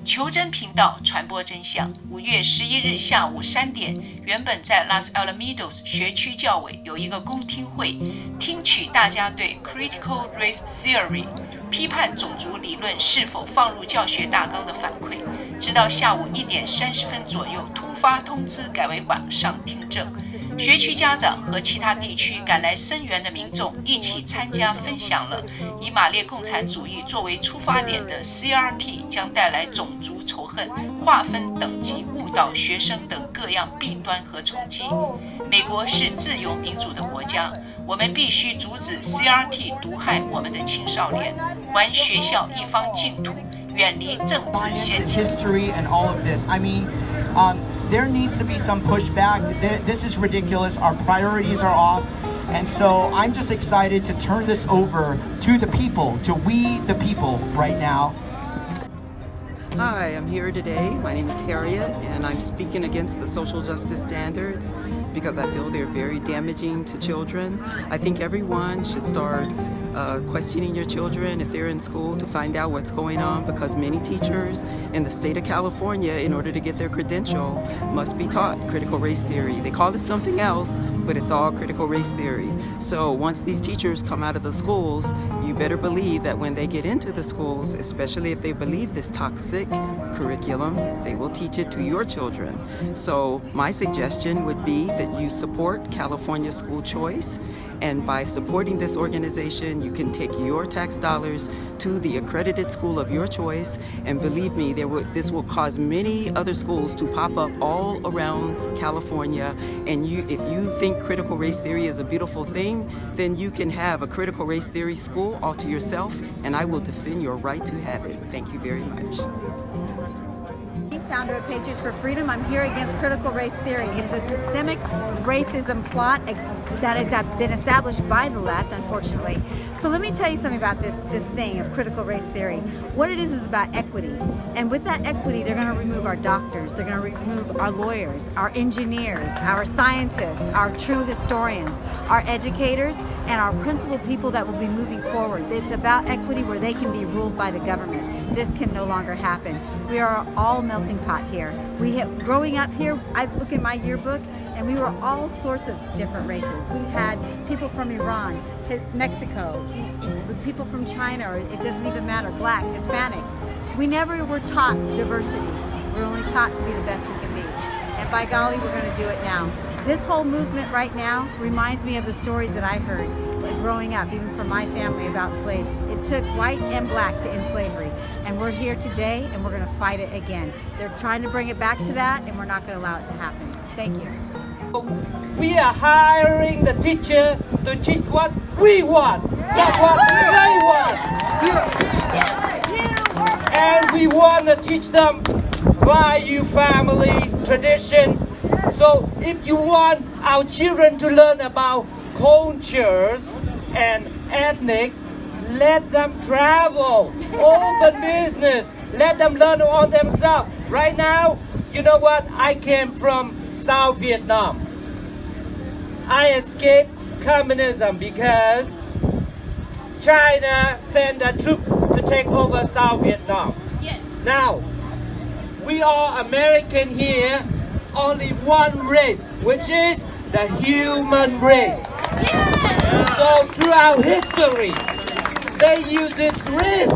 求真频道传播真相。5月11日下午3点，原本在 Los Alamitos 学区教委有一个公听会，听取大家对 Critical Race Theory 批判种族理论是否放入教学大纲的反馈。直到下午1点30分左右，突发通知改为晚上听证。学区家长和其他地区赶来声援的民众一起参加分享了以马列共产主义作为出发点的 Crt 将带来种族仇恨、划分等级、误导学生等各样弊端和冲击。美国是自由民主的国家，我们必须阻止 Crt 毒害我们的青少年，还学校一方净土，远离政治陷阱。There needs to be some pushback. This is ridiculous. Our priorities are off. And so I'm just excited to turn this over to the people, to we the people right now. Hi, I'm here today. My name is Harriet, and I'm speaking against the social justice standards because I feel they're very damaging to children. I think everyone should start questioning your children if they're in school to find out what's going on, because many teachers in the state of California, in order to get their credential, must be taught critical race theory. They call it something else, but it's all critical race theory. So once these teachers come out of the schools, you better believe that when they get into the schools, especially if they believe this toxic curriculum, they will teach it to your children. So my suggestion would be that you support California School Choice, and by supporting this organization, you can take your tax dollars to the accredited school of your choice, and believe me, this will cause many other schools to pop up all around California. And if you think critical race theory is a beautiful thing, then you can have a critical race theory school all to yourself, and I will defend your right to have it. Thank you very much. Founder of Patriots for Freedom. I'm here against critical race theory. It is a systemic racism plot that has been established by the left, unfortunately. So let me tell you something about this thing of critical race theory. What it is about equity. And with that equity, they're going to remove our doctors, they're going to remove our lawyers, our engineers, our scientists, our true historians, our educators, and our principal people that will be moving forward. It's about equity where they can be ruled by the government. This can no longer happen. We are all melting pot here. Growing up here, I look in my yearbook, and we were all sorts of different races. We had people from Iran, Mexico, people from China, or it doesn't even matter, black, Hispanic. We never were taught diversity. We're only taught to be the best we can be. And by golly, we're going to do it now. This whole movement right now reminds me of the stories that I heard growing up, even from my family, about slaves. It took white and black to end slavery. And we're here today, and we're going to fight it again. They're trying to bring it back to that, and we're not going to allow it to happen. Thank you. We are hiring the teacher to teach what we want, not what they want. And we want to teach them value, family, tradition. So if you want our children to learn about cultures and ethnic, let them travel, open business, let them learn on themselves. Right now, you know what? I came from South Vietnam. I escaped communism because China sent a troop to take over South Vietnam. Yes. Now, we are American here, only one race, which is the human race. Yes. So throughout history, they use this race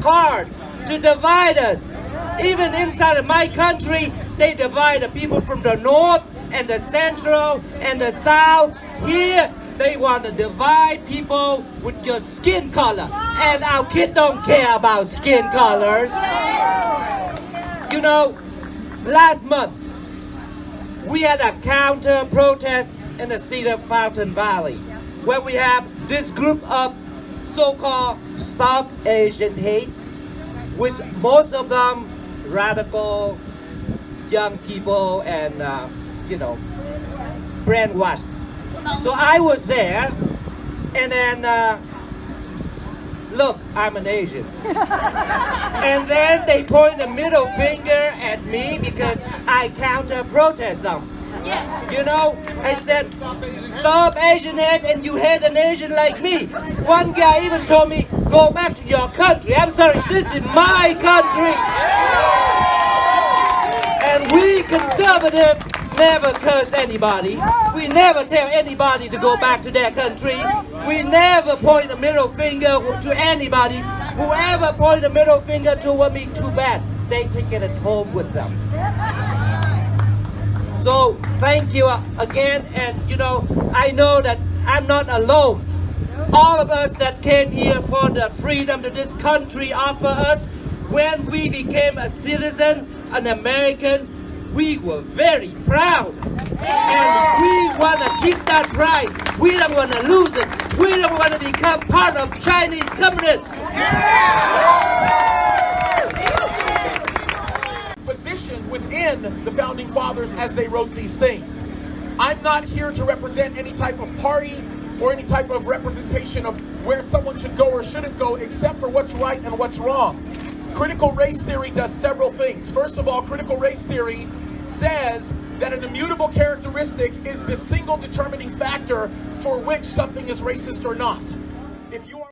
card to divide us. Even inside of my country, they divide the people from the north and the central and the south. Here, they want to divide people with your skin color. And our kids don't care about skin colors. You know, last month, we had a counter protest in the Cedar Fountain Valley, where we have this group of so-called Stop Asian Hate, which most of them radical young people and, brainwashed. So I was there, and then, look, I'm an Asian. And then they point the middle finger at me because I counter-protest them. Yeah. You know, I said, stop Asian hate, and you hate an Asian like me. One guy even told me, go back to your country. I'm sorry, this is my country. But we conservatives never curse anybody. We never tell anybody to go back to their country. We never point a middle finger to anybody. Whoever point a middle finger toward me, too bad. They take it home with them. So thank you again, and I know that I'm not alone. All of us that came here for the freedom that this country offer us, when we became a citizen, an American, we were very proud. And we want to keep that pride. We don't want to lose it. We don't want to become part of Chinese communists. Positioned within the Founding Fathers as they wrote these things. I'm not here to represent any type of party or any type of representation of where someone should go or shouldn't go, except for what's right and what's wrong. Critical race theory does several things. First of all, critical race theory says that an immutable characteristic is the single determining factor for which something is racist or not. If you are